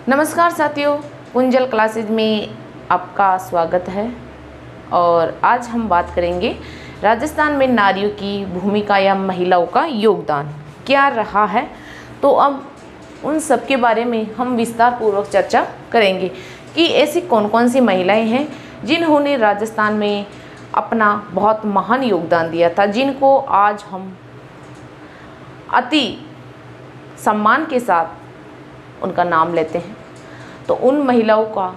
नमस्कार साथियों, कुंजल क्लासेज में आपका स्वागत है। और आज हम बात करेंगे राजस्थान में नारियों की भूमिका या महिलाओं का योगदान क्या रहा है। तो अब उन सब के बारे में हम विस्तार पूर्वक चर्चा करेंगे कि ऐसी कौन कौन सी महिलाएं हैं जिन्होंने राजस्थान में अपना बहुत महान योगदान दिया था, जिनको आज हम अति सम्मान के साथ उनका नाम लेते हैं। तो उन महिलाओं का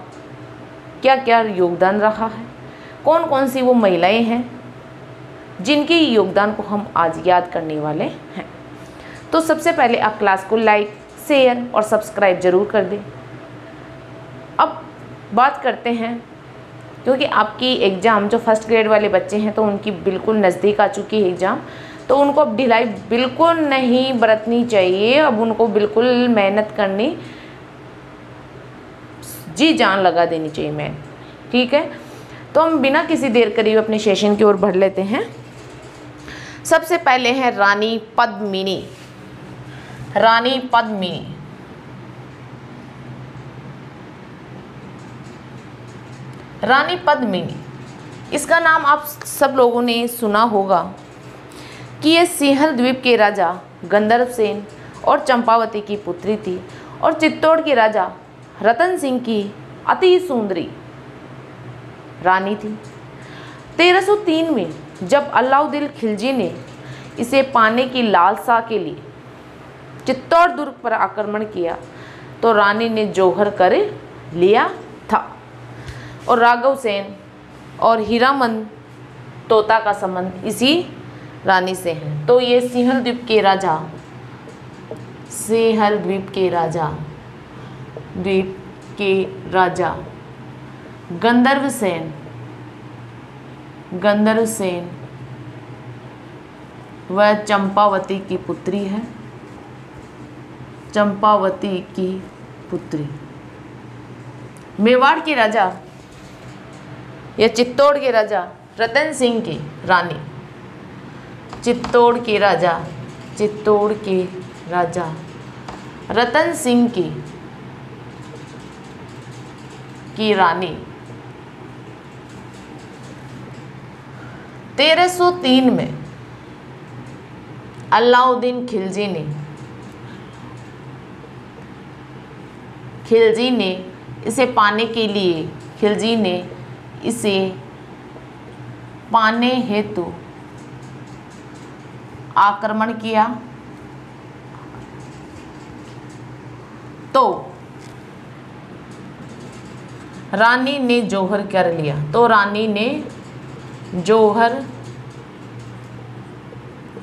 क्या क्या योगदान रहा है, कौन कौन सी वो महिलाएं हैं जिनके योगदान को हम आज याद करने वाले हैं। तो सबसे पहले आप क्लास को लाइक, शेयर और सब्सक्राइब ज़रूर कर दें। अब बात करते हैं, क्योंकि आपकी एग्ज़ाम जो फर्स्ट ग्रेड वाले बच्चे हैं तो उनकी बिल्कुल नज़दीक आ चुकी है एग्ज़ाम, तो उनको अब ढिलाई बिल्कुल नहीं बरतनी चाहिए। अब उनको बिल्कुल मेहनत करनी, जी जान लगा देनी चाहिए मैं, ठीक है। तो हम बिना किसी देर करीब अपने सेशन की ओर बढ़ लेते हैं। सबसे पहले है रानी पद्मिनी। रानी पद्मिनी रानी पद्मिनी, इसका नाम आप सब लोगों ने सुना होगा कि ये सिंहल द्वीप के राजा गंधर्व सेन और चंपावती की पुत्री थी और चित्तौड़ के राजा रतन सिंह की अति सुंदरी रानी थी। 1303 में जब अलाउद्दीन खिलजी ने इसे पाने की लालसा के लिए चित्तौड़ दुर्ग पर आक्रमण किया तो रानी ने जौहर कर लिया था। और राघव सेन और हीरामन तोता का संबंध इसी रानी से है। तो ये सिंहल द्वीप के राजा गंधर्व सेन वह चंपावती की पुत्री है। चंपावती की पुत्री मेवाड़ के राजा या चित्तौड़ के राजा रतन सिंह की रानी। चित्तौड़ के राजा रतन सिंह की रानी 1303 में अलाउद्दीन खिलजी ने इसे पाने के लिए पाने हेतु आक्रमण किया तो रानी ने जौहर कर लिया। तो रानी ने जौहर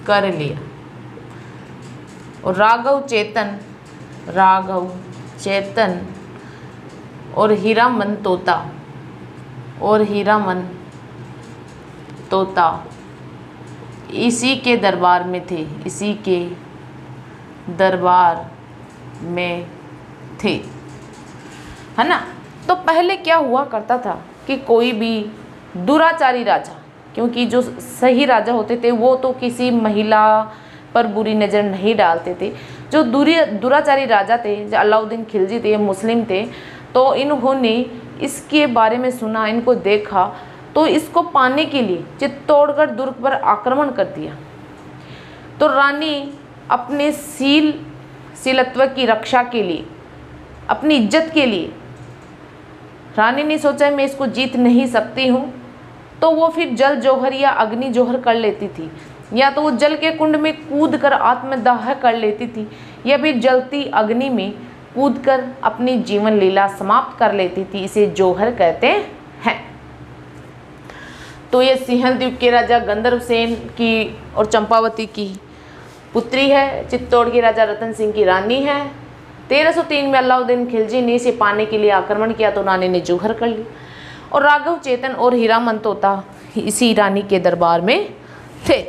कर लिया और राघव चेतन और हीरामन तोता इसी के दरबार में थे, है ना। तो पहले क्या हुआ करता था कि कोई भी दुराचारी राजा, क्योंकि जो सही राजा होते थे वो तो किसी महिला पर बुरी नज़र नहीं डालते थे। जो दुराचारी राजा थे, जो अलाउद्दीन खिलजी थे, मुस्लिम थे, तो इन्होंने इसके बारे में सुना, इनको देखा, तो इसको पाने के लिए चित्तौड़गढ़ दुर्ग पर आक्रमण कर दिया। तो रानी अपने शीलत्व की रक्षा के लिए, अपनी इज्जत के लिए, रानी ने सोचा मैं इसको जीत नहीं सकती हूँ, तो वो फिर जल जौहर या अग्नि जौहर कर लेती थी, या तो वो जल के कुंड में कूदकर आत्मदाह कर लेती थी, या फिर जलती अग्नि में कूदकर अपनी जीवन लीला समाप्त कर लेती थी। इसे जौहर कहते हैं। तो ये सिंहल द्वीप के राजा गंधर्व सेन की और चंपावती की पुत्री है। चित्तौड़ के राजा रतन सिंह की रानी है। 1303 में अलाउद्दीन खिलजी ने इसे पाने के लिए आक्रमण किया तो रानी ने जौहर कर ली। और राघव चेतन और हीरामन तोता इसी रानी के दरबार में थे।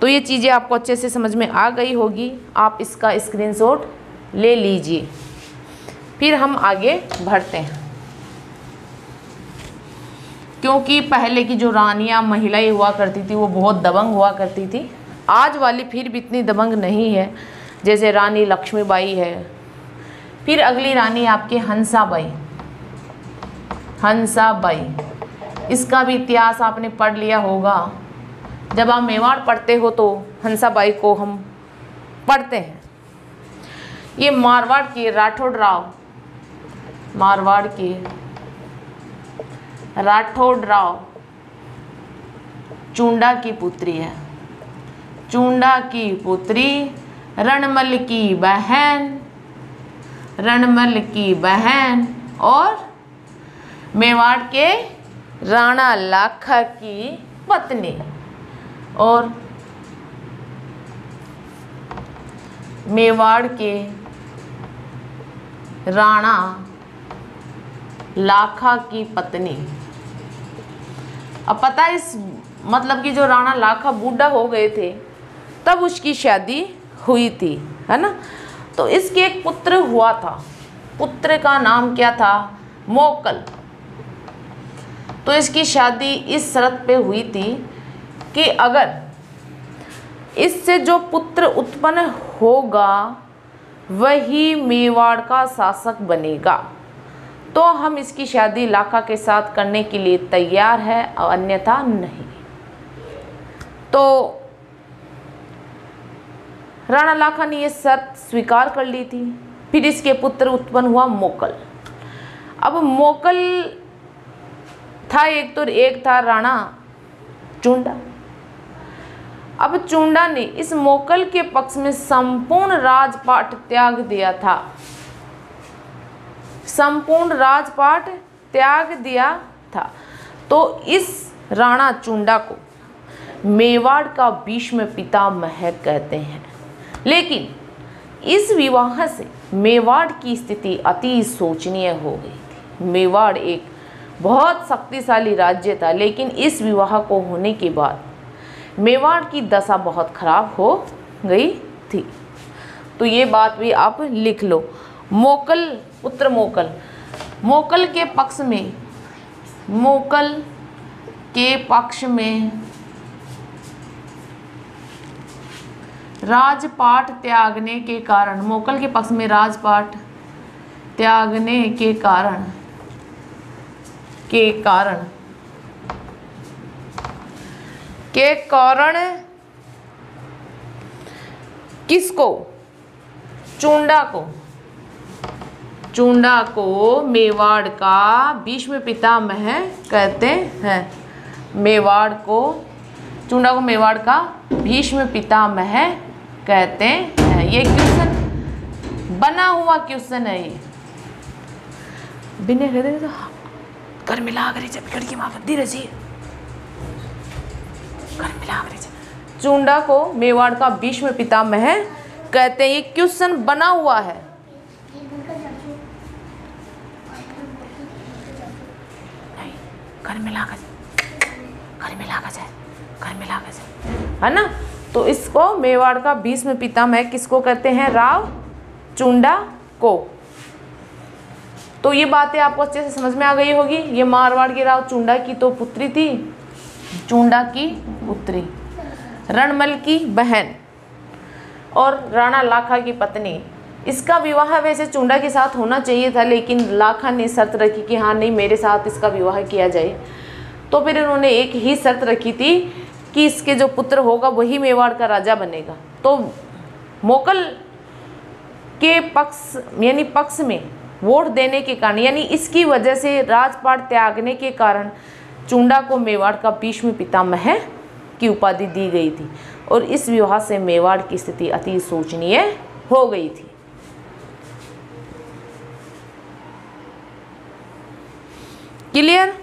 तो ये चीज़ें आपको अच्छे से समझ में आ गई होगी, आप इसका स्क्रीनशॉट ले लीजिए। फिर हम आगे बढ़ते हैं। क्योंकि पहले की जो रानियां महिलाएं हुआ करती थी वो बहुत दबंग हुआ करती थी। आज वाली फिर भी इतनी दबंग नहीं है, जैसे रानी लक्ष्मीबाई है, फिर अगली रानी आपके हंसाबाई। हंसाबाई, इसका भी इतिहास आपने पढ़ लिया होगा। जब आप मेवाड़ पढ़ते हो तो हंसाबाई को हम पढ़ते हैं। ये मारवाड़ के राठौड़ राव, मारवाड़ के राठौड़ राव चुंडा की पुत्री है। चुंडा की पुत्री, रणमल की बहन, रणमल की बहन और मेवाड़ के राणा लाखा की पत्नी। और मेवाड़ के राणा लाखा की पत्नी। अब पता है इस मतलब कि जो राणा लाखा बूढ़ा हो गए थे तब उसकी शादी हुई थी, है ना। तो इसके एक पुत्र हुआ था, पुत्र का नाम क्या था? मोकल। तो इसकी शादी इस शर्त पे हुई थी कि अगर इससे जो पुत्र उत्पन्न होगा वही मेवाड़ का शासक बनेगा तो हम इसकी शादी लाखा के साथ करने के लिए तैयार है और अन्यथा नहीं। तो राणा लाखा ने यह शर्त स्वीकार कर ली थी। फिर इसके पुत्र उत्पन्न हुआ मोकल। अब मोकल था एक था राणा चुंडा। अब चुंडा ने इस मोकल के पक्ष में संपूर्ण राजपाट त्याग दिया था, संपूर्ण राजपाट त्याग दिया था। तो इस राणा चुंडा को मेवाड़ का भीष्म पितामह कहते हैं। लेकिन इस विवाह से मेवाड़ की स्थिति अति शोचनीय हो गई थी। मेवाड़ एक बहुत शक्तिशाली राज्य था, लेकिन इस विवाह को होने के बाद मेवाड़ की दशा बहुत खराब हो गई थी। तो ये बात भी आप लिख लो। मोकल, पुत्र मोकल, मोकल के पक्ष में, मोकल के पक्ष में राजपाट त्यागने के कारण, मोकल के पक्ष में राजपाट त्यागने के कारण किसको? चुंडा को मेवाड़ का भीष्म पितामह कहते हैं। चुंडा को मेवाड़ का भीष्म पितामह कहते हैं। ये क्वेश्चन बना हुआ क्वेश्चन है। ये बिना कहते तो कर मिला करे जब खिड़की माँ धीरे से कर मिला करे। चुंडा को मेवाड़ का भीष्म पितामह कहते हैं। ये क्वेश्चन बना हुआ है। है ना। तो इसको मेवाड़ का भीष्म पितामह किसको कहते हैं? राव चुंडा को। तो ये बातें आपको अच्छे से समझ में आ गई होगी। ये मारवाड़ के राव चुंडा की तो पुत्री थी, चुंडा की पुत्री, रणमल की बहन और राणा लाखा की पत्नी। इसका विवाह वैसे चुंडा के साथ होना चाहिए था, लेकिन लाखा ने शर्त रखी कि हाँ नहीं, मेरे साथ इसका विवाह किया जाए। तो फिर उन्होंने एक ही शर्त रखी थी कि इसके जो पुत्र होगा वही मेवाड़ का राजा बनेगा। तो मोकल के पक्ष यानी पक्ष में वोट देने के कारण, यानी इसकी वजह से राजपाट त्यागने के कारण चुंडा को मेवाड़ का भीष्म पितामह की उपाधि दी गई थी और इस विवाह से मेवाड़ की स्थिति अति शोचनीय हो गई थी। क्लियर?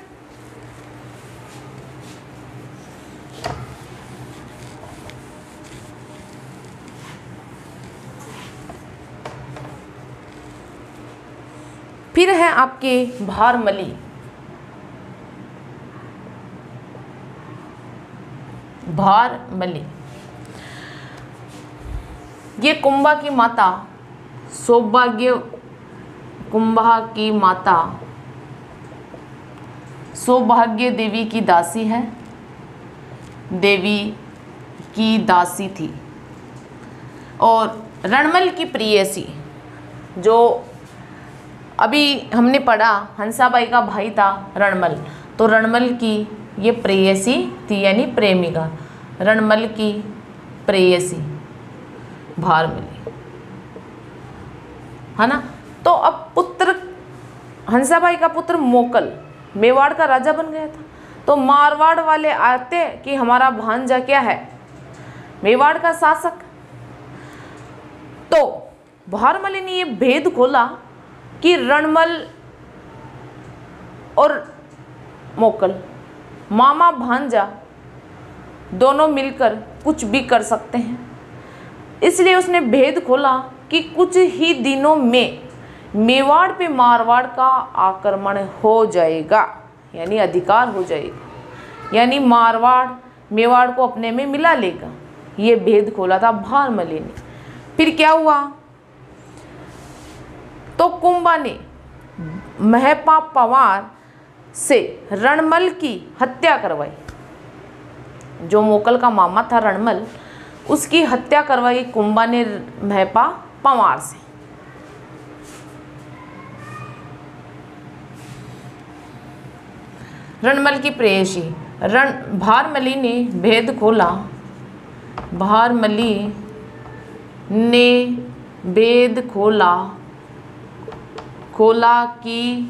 फिर है आपके भारमली। भारमली ये कुंभा की माता सौभाग्य देवी की दासी है, देवी की दासी थी। और रणमल की प्रेयसी जो अभी हमने पढ़ा हंसाबाई का भाई था रणमल, तो रणमल की ये प्रेयसी थी यानी प्रेमिका, रणमल की प्रेयसी भारमली, है ना। तो अब पुत्र हंसाबाई का पुत्र मोकल मेवाड़ का राजा बन गया था, तो मारवाड़ वाले आते कि हमारा भांजा क्या है, मेवाड़ का शासक। तो भारमली ने ये भेद खोला कि रणमल और मोकल मामा भांजा दोनों मिलकर कुछ भी कर सकते हैं, इसलिए उसने भेद खोला कि कुछ ही दिनों में मेवाड़ पे मारवाड़ का आक्रमण हो जाएगा, यानी अधिकार हो जाएगा, यानी मारवाड़ मेवाड़ को अपने में मिला लेगा। ये भेद खोला था भारमली ने। फिर क्या हुआ, तो कुंभा ने महपा पवार से रणमल की हत्या करवाई। जो मोकल का मामा था रणमल, उसकी हत्या करवाई कुंभा ने महपा पवार से। रणमल की प्रेयसी भारमली ने भेद खोला, भारमली ने भेद खोला कि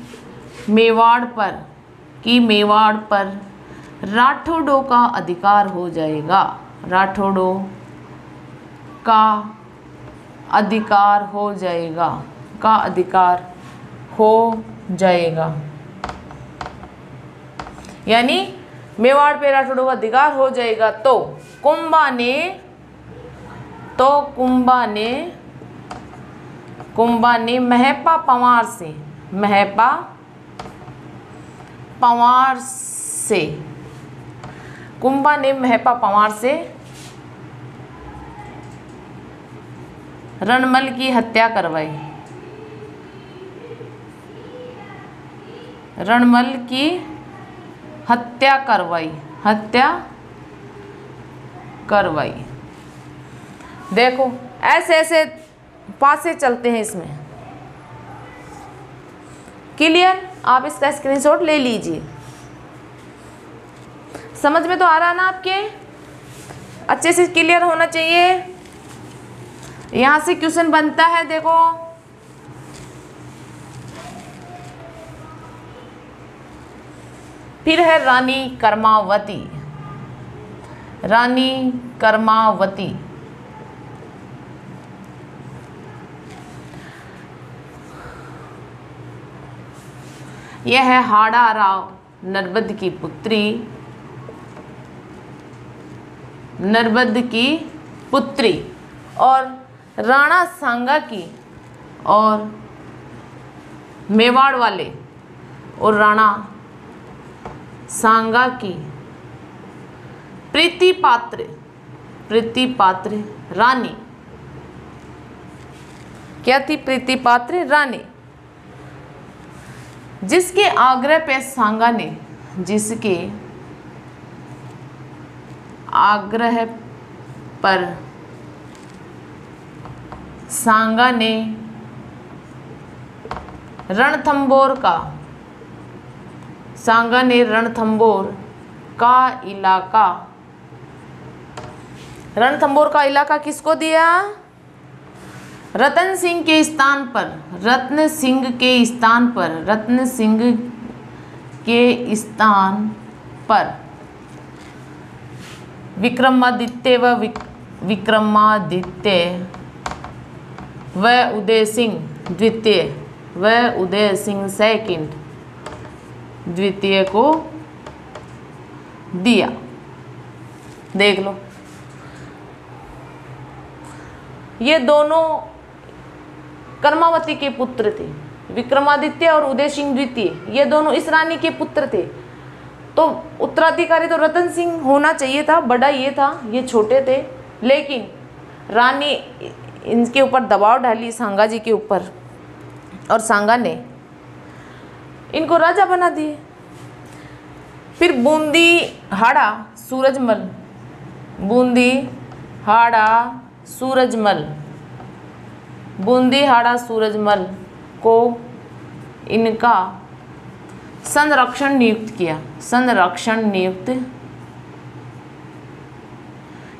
मेवाड़ पर राठौड़ों का अधिकार हो जाएगा, राठौड़ों का अधिकार हो जाएगा, यानी मेवाड़ पे राठौड़ों का अधिकार हो जाएगा। तो कुंभा ने महपा पवार से रणमल की हत्या करवाई, हत्या करवाई। देखो ऐसे ऐसे पासे चलते हैं इसमें। क्लियर? आप इसका स्क्रीनशॉट ले लीजिए। समझ में तो आ रहा है ना आपके? अच्छे से क्लियर होना चाहिए। यहां से क्वेश्चन बनता है, देखो फिर है रानी कर्मावती। यह है हाड़ा राव नर्बद की पुत्री और राणा सांगा की और मेवाड़ वाले और राणा सांगा की प्रीति पात्र रानी। क्या थी प्रीति पात्र रानी? जिसके आग्रह पे सांगा ने रणथंभौर का इलाका किसको दिया? रतन सिंह के स्थान पर विक्रमादित्य व उदय सिंह द्वितीय को दिया। देख लो, ये दोनों कर्मावती के पुत्र थे, विक्रमादित्य और उदय सिंह द्वितीय, ये दोनों इस रानी के पुत्र थे। तो उत्तराधिकारी तो रतन सिंह होना चाहिए था, बड़ा ये था, ये छोटे थे, लेकिन रानी इनके ऊपर दबाव डाली सांगा जी के ऊपर, और सांगा ने इनको राजा बना दिए। फिर बूंदी हाड़ा सूरजमल को इनका संरक्षण नियुक्त किया, संरक्षण नियुक्त,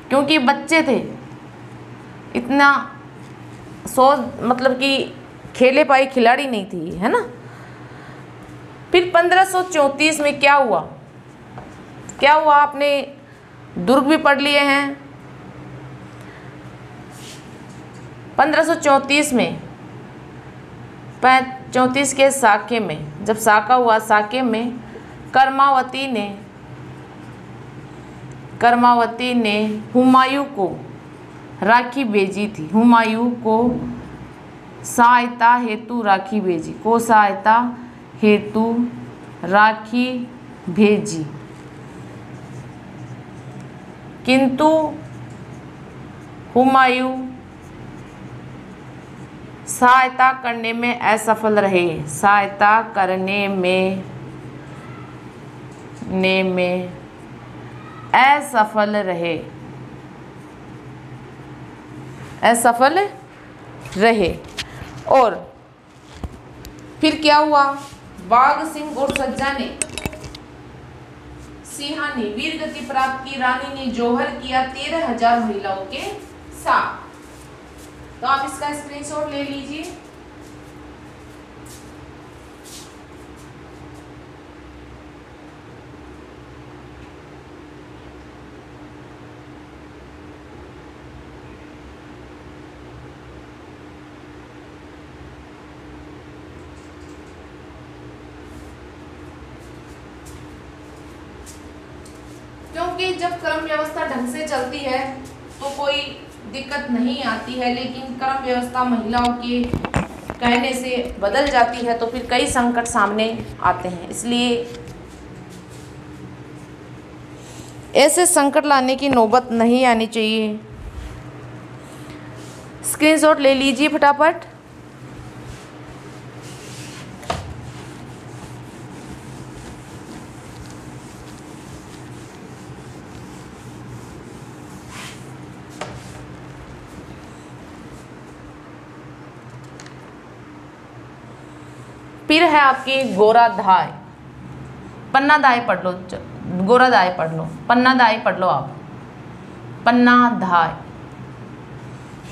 क्योंकि बच्चे थे, इतना सोच मतलब कि खेले पाई खिलाड़ी नहीं थी, है ना। फिर 1534 में क्या हुआ, क्या हुआ, आपने दुर्ग भी पढ़ लिए हैं। 1534 में 34 के साके में, जब साका हुआ, साके में कर्मावती ने हुमायूं को राखी भेजी थी, हुमायूं को सहायता हेतु राखी भेजी, को सहायता हेतु राखी भेजी, किंतु हुमायूं सहायता करने में असफल रहे, सहायता करने में असफल रहे, असफल रहे। और फिर क्या हुआ, बाघ सिंह और सज्जा ने सिंहा ने वीर गति प्राप्त की, रानी ने जौहर किया 13,000 महिलाओं के साथ। तो आप इसका स्क्रीनशॉट ले लीजिए। क्योंकि जब क्रम व्यवस्था ढंग से चलती है तो कोई दिक्कत नहीं आती है, लेकिन क्रम व्यवस्था महिलाओं के कहने से बदल जाती है तो फिर कई संकट सामने आते हैं। इसलिए ऐसे संकट लाने की नौबत नहीं आनी चाहिए। स्क्रीनशॉट ले लीजिए फटाफट। फिर है आपकी गोराधाय, पन्नाधाय पढ़ लो, गोराधाय पढ़ लो, पन्नाधाय पढ़ लो आप, पन्नाधाय,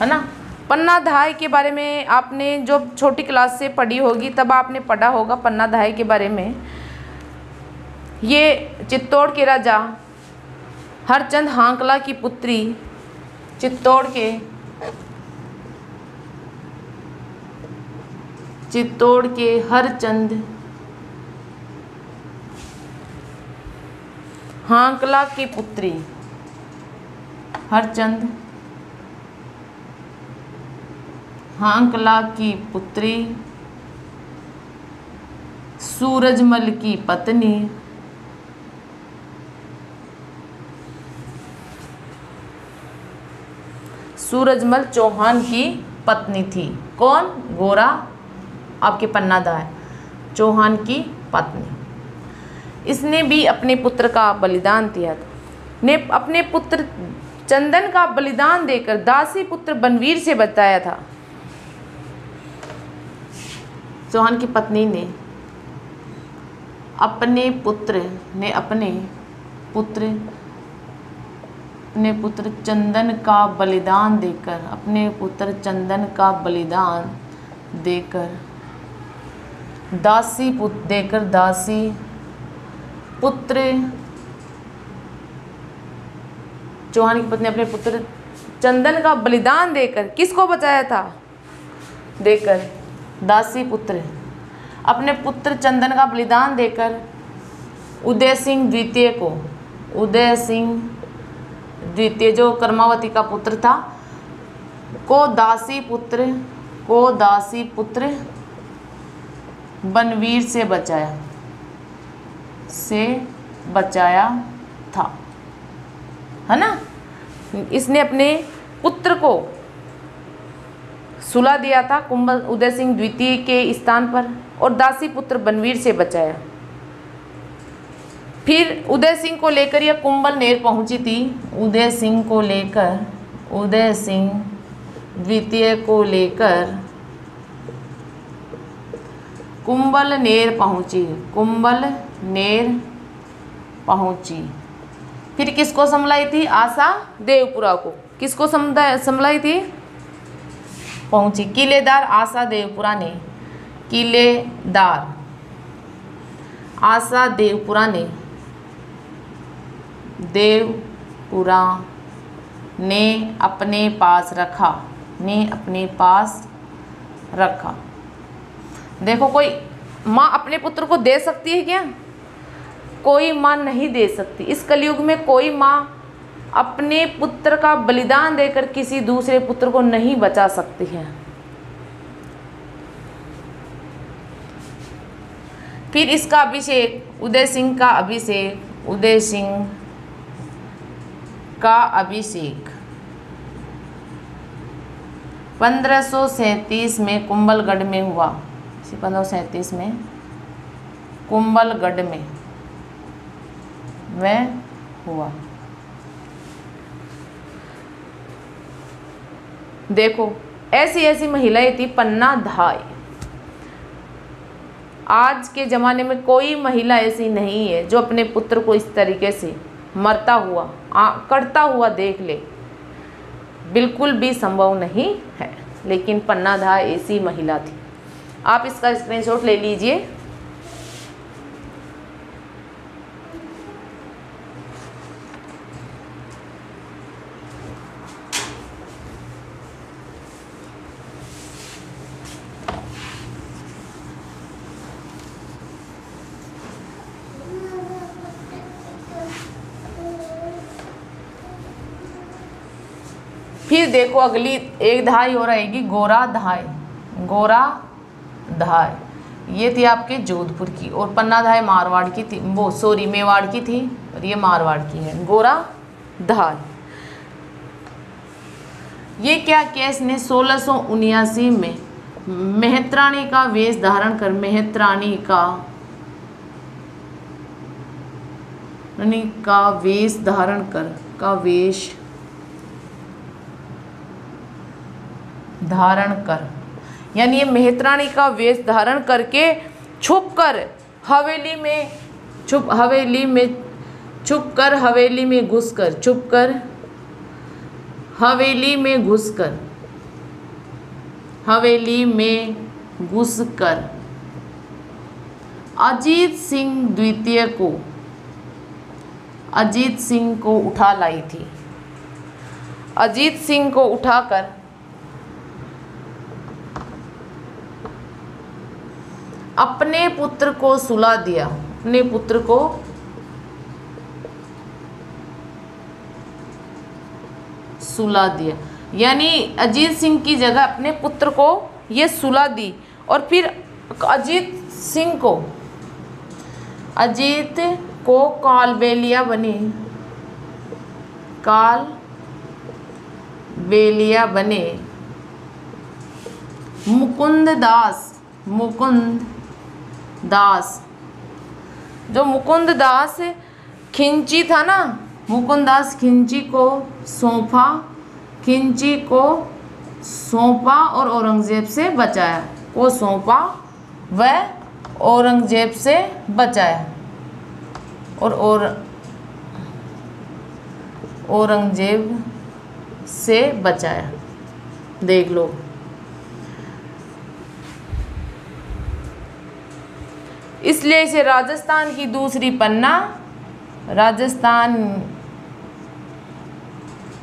है ना। पन्नाधाय के बारे में आपने जो छोटी क्लास से पढ़ी होगी तब आपने पढ़ा होगा पन्नाधाय के बारे में। ये चित्तौड़ के राजा हरचंद हांकला की पुत्री, चित्तौड़ के हरचंद हांकला की पुत्री, हरचंद हांकला की पुत्री, सूरजमल की पत्नी, सूरजमल चौहान की पत्नी थी। कौन? गोरा, आपके पन्नाधाय चौहान की पत्नी। इसने भी अपने पुत्र का बलिदान दिया था, ने अपने पुत्र चंदन का बलिदान देकर दासी पुत्र बनवीर से बचाया था। चौहान की पत्नी ने अपने पुत्र चंदन का बलिदान देकर, दासी पुत्र चौहान की पत्नी अपने पुत्र चंदन का बलिदान देकर किसको बचाया था? देकर दासी पुत्र, अपने पुत्र चंदन का बलिदान देकर उदय सिंह द्वितीय जो कर्मावती का पुत्र था, को दासी पुत्र बनवीर से बचाया था, है ना। इसने अपने पुत्र को सुला दिया था कुंभल उदय सिंह द्वितीय के स्थान पर और दासी पुत्र बनवीर से बचाया। फिर उदय सिंह को लेकर यह कुंभल नेर पहुंची थी। उदय सिंह द्वितीय को लेकर कुंभलनेर पहुँची, कुंभलनेर पहुँची। फिर किसको संभलाई थी? आशा देवपुरा को। किसको संभलाई थी? पहुँची। किलेदार आशा देवपुरा ने, किलेदार आशा देवपुरा ने, देवपुरा ने अपने पास रखा, ने अपने पास रखा। देखो, कोई माँ अपने पुत्र को दे सकती है क्या? कोई माँ नहीं दे सकती। इस कलयुग में कोई माँ अपने पुत्र का बलिदान देकर किसी दूसरे पुत्र को नहीं बचा सकती है। फिर इसका अभिषेक, उदय सिंह का अभिषेक, उदय सिंह का अभिषेक 1537 में कुंभलगढ़ में हुआ। 1537 में कुंभलगढ़ में वह हुआ। देखो, ऐसी ऐसी महिलाएं थी पन्ना धाय। आज के ज़माने में कोई महिला ऐसी नहीं है जो अपने पुत्र को इस तरीके से मरता हुआ, कटता हुआ देख ले। बिल्कुल भी संभव नहीं है। लेकिन पन्ना धाय ऐसी महिला थी। आप इसका स्क्रीनशॉट ले लीजिए। फिर देखो, अगली एक धाय और आएगी गोरा धाय। गोरा धाय ये थी आपके जोधपुर की, और पन्ना धाय मारवाड़ की थी, वो सॉरी मेवाड़ की थी, और ये मारवाड़ की है गोरा धाय। ये क्या किया इसने? 1679 में मेहतरानी का वेश धारण कर, मेहतरानी का वेश धारण कर, का वेश धारण कर, यानी ये मेहतरानी का वेश धारण करके छुपकर हवेली में हवेली में घुसकर अजीत सिंह को उठा लाई थी। अजीत सिंह को उठाकर अपने पुत्र को सुला दिया, अपने पुत्र को सुला दिया, यानी अजीत सिंह की जगह अपने पुत्र को ये सुला दी। और फिर अजीत को कालबेलिया बने मुकुंद दास, जो मुकुंद दास खिंची था ना, मुकुंद दास खिंची को सौंपा और औरंगजेब से बचाया, और औरंगजेब से बचाया। देख लो, इसलिए इसे राजस्थान की दूसरी पन्ना,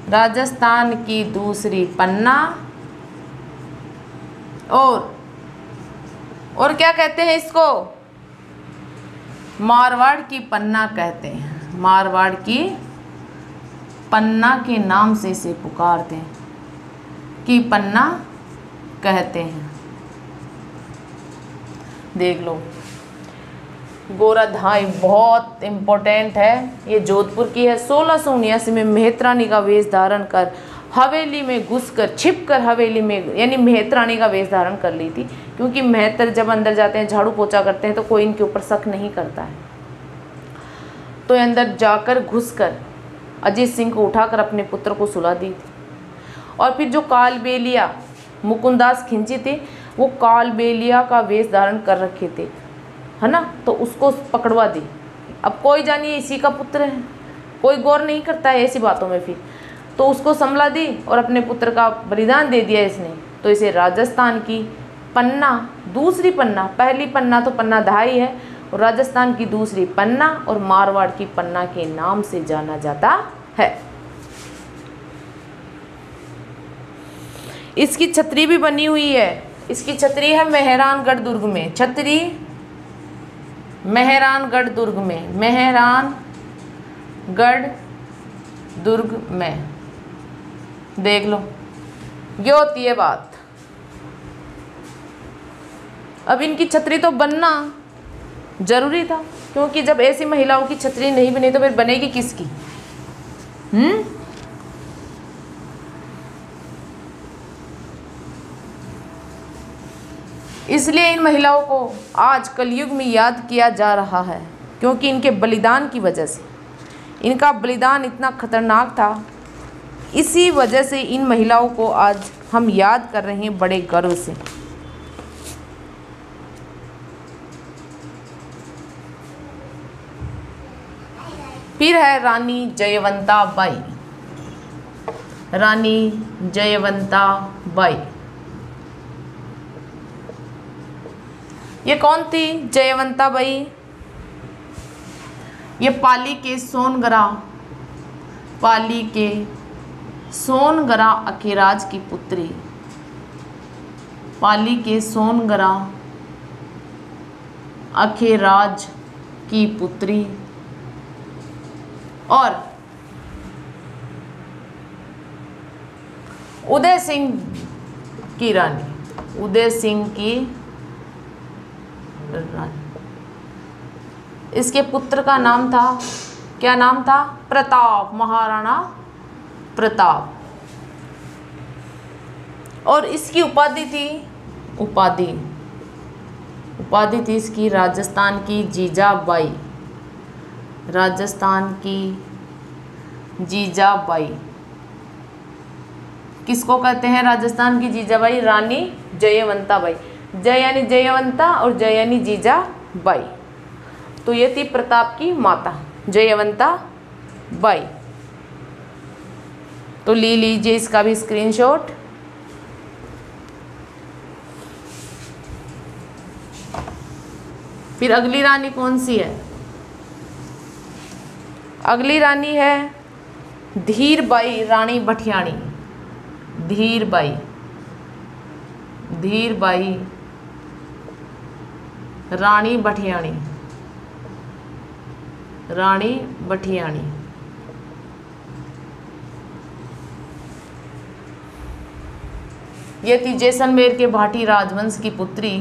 राजस्थान की दूसरी पन्ना, और क्या कहते हैं इसको? मारवाड़ की पन्ना कहते हैं। मारवाड़ की पन्ना के नाम से इसे पुकारते हैं, की पन्ना कहते हैं। देख लो, गोरा धाय बहुत इम्पोर्टेंट है। ये जोधपुर की है। 1679 में मेहतरानी का वेश धारण कर हवेली में घुसकर, छिपकर हवेली में, यानी मेहतरानी का वेश धारण कर ली थी, क्योंकि मेहतर जब अंदर जाते हैं, झाड़ू पोछा करते हैं, तो कोई इनके ऊपर शक नहीं करता है। तो अंदर जाकर घुसकर अजीत सिंह को उठाकर अपने पुत्र को सुला दी थी। और फिर जो कालबेलिया मुकुंदास खिंची थी, वो कालबेलिया का वेश धारण कर रखे थे, है ना, तो उसको पकड़वा दी। अब कोई जानिए इसी का पुत्र है, कोई गौर नहीं करता है ऐसी बातों में। फिर तो उसको संभला दी और अपने पुत्र का बलिदान दे दिया इसने। तो इसे राजस्थान की पन्ना, दूसरी पन्ना, पहली पन्ना तो पन्ना धाई है, और राजस्थान की दूसरी पन्ना और मारवाड़ की पन्ना के नाम से जाना जाता है। इसकी छतरी भी बनी हुई है। इसकी छतरी है मेहरानगढ़ दुर्ग में, छतरी मेहरानगढ़ दुर्ग में, मेहरानगढ़ दुर्ग में, देख लो, ये होती है बात। अब इनकी छतरी तो बनना जरूरी था, क्योंकि जब ऐसी महिलाओं की छतरी नहीं बनी तो फिर बनेगी किसकी? इसलिए इन महिलाओं को आज कलयुग में याद किया जा रहा है, क्योंकि इनके बलिदान की वजह से, इनका बलिदान इतना खतरनाक था, इसी वजह से इन महिलाओं को आज हम याद कर रहे हैं बड़े गर्व से। फिर है रानी जयवंता बाई। रानी जयवंता बाई, ये कौन थी जयवंता बाई? ये पाली के सोनगरा अखिराज की पुत्री, पाली के सोनगरा अखिराज की पुत्री और उदय सिंह की रानी, उदय सिंह की रानी। इसके पुत्र का नाम था, क्या नाम था? प्रताप, महाराणा प्रताप। और इसकी उपाधि थी, उपाधि थी इसकी राजस्थान की जीजाबाई, राजस्थान की जीजाबाई। किसको कहते हैं राजस्थान की जीजाबाई? रानी जयवंता बाई। जय यानी जयवंता और जय यानी जीजाबाई। तो ये थी प्रताप की माता जयवंता बाई। तो ले लीजिए इसका भी स्क्रीनशॉट। फिर अगली रानी कौन सी है? अगली रानी है धीरबाई रानी भटियाणी। धीरबाई रानी भटियाणी, रानी भटियाणी। ये थी जैसलमेर के भाटी राजवंश की पुत्री,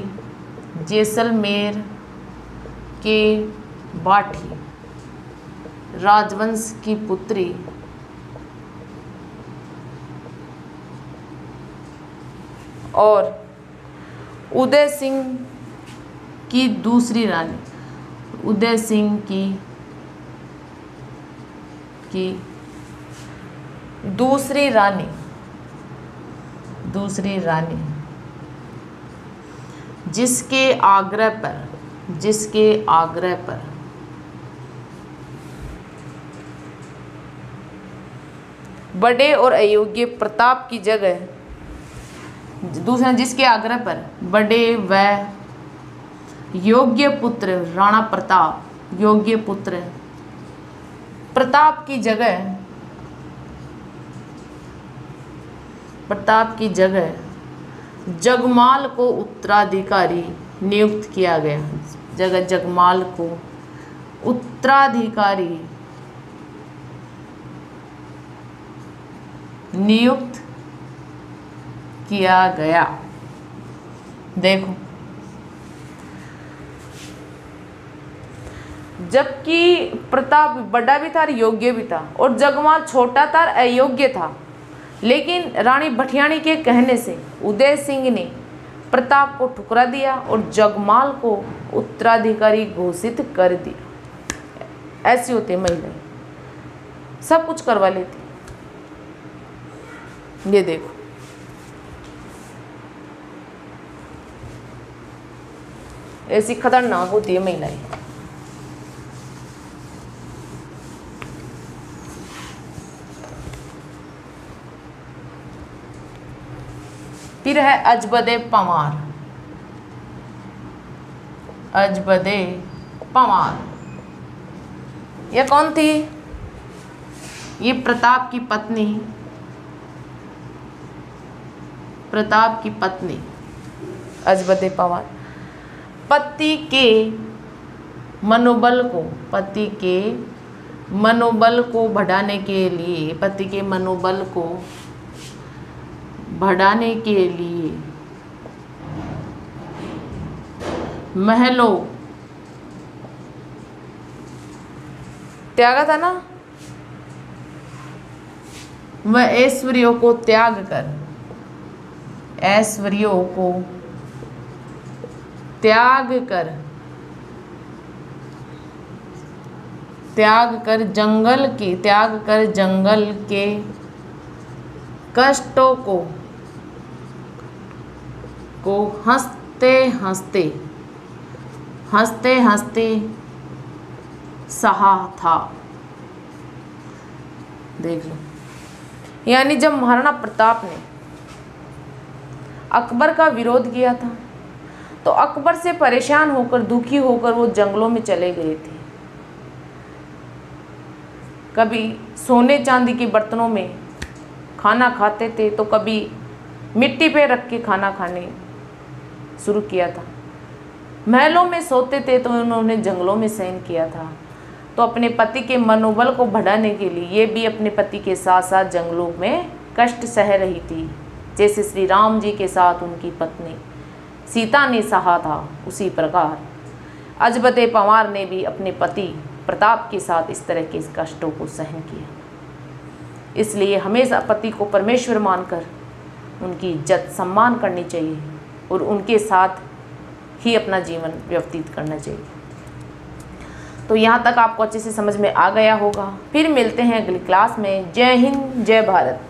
जैसलमेर के भाटी राजवंश की पुत्री और उदय सिंह की दूसरी रानी, उदय सिंह की दूसरी रानी जिसके आग्रह पर बड़े और अयोग्य प्रताप की जगह, दूसरा जिसके आग्रह पर बड़े व योग्य पुत्र राणा प्रताप, योग्य पुत्र प्रताप की जगह जगमाल को उत्तराधिकारी नियुक्त किया गया। जगमाल को उत्तराधिकारी नियुक्त किया गया। देखो, जबकि प्रताप बड़ा भी था, योग्य भी था, और जगमाल छोटा था, अयोग्य था, लेकिन रानी भटियाणी के कहने से उदय सिंह ने प्रताप को ठुकरा दिया और जगमाल को उत्तराधिकारी घोषित कर दिया। ऐसी होती महिलाएं, सब कुछ करवा लेती। ये देखो, ऐसी खतरनाक होती है महिलाएं। फिर है अजबदे पंवार। अजबदे पंवार यह कौन थी? ये प्रताप की पत्नी, प्रताप की पत्नी अजबदे पंवार। पति के मनोबल को, पति के मनोबल को बढ़ाने के लिए, पति के मनोबल को बढ़ाने के लिए महलों त्यागा था ना, वह ऐश्वर्यों को त्याग कर, ऐश्वर्यों को त्याग कर, त्याग कर जंगल के कष्टों को हंसते हंसते सहा था। देख लो, यानी जब महाराणा प्रताप ने अकबर का विरोध किया था तो अकबर से परेशान होकर, दुखी होकर वो जंगलों में चले गए थे। कभी सोने चांदी के बर्तनों में खाना खाते थे तो कभी मिट्टी पे रख के खाना खाने शुरू किया था। महलों में सोते थे तो उन्होंने जंगलों में शयन किया था। तो अपने पति के मनोबल को बढ़ाने के लिए ये भी अपने पति के साथ साथ जंगलों में कष्ट सह रही थी, जैसे श्री राम जी के साथ उनकी पत्नी सीता ने सहा था। उसी प्रकार अजबदे पंवार ने भी अपने पति प्रताप के साथ इस तरह के कष्टों को सहन किया। इसलिए हमेशा पति को परमेश्वर मानकर उनकी इज्जत सम्मान करनी चाहिए और उनके साथ ही अपना जीवन व्यतीत करना चाहिए। तो यहाँ तक आपको अच्छे से समझ में आ गया होगा। फिर मिलते हैं अगली क्लास में। जय हिंद, जय भारत।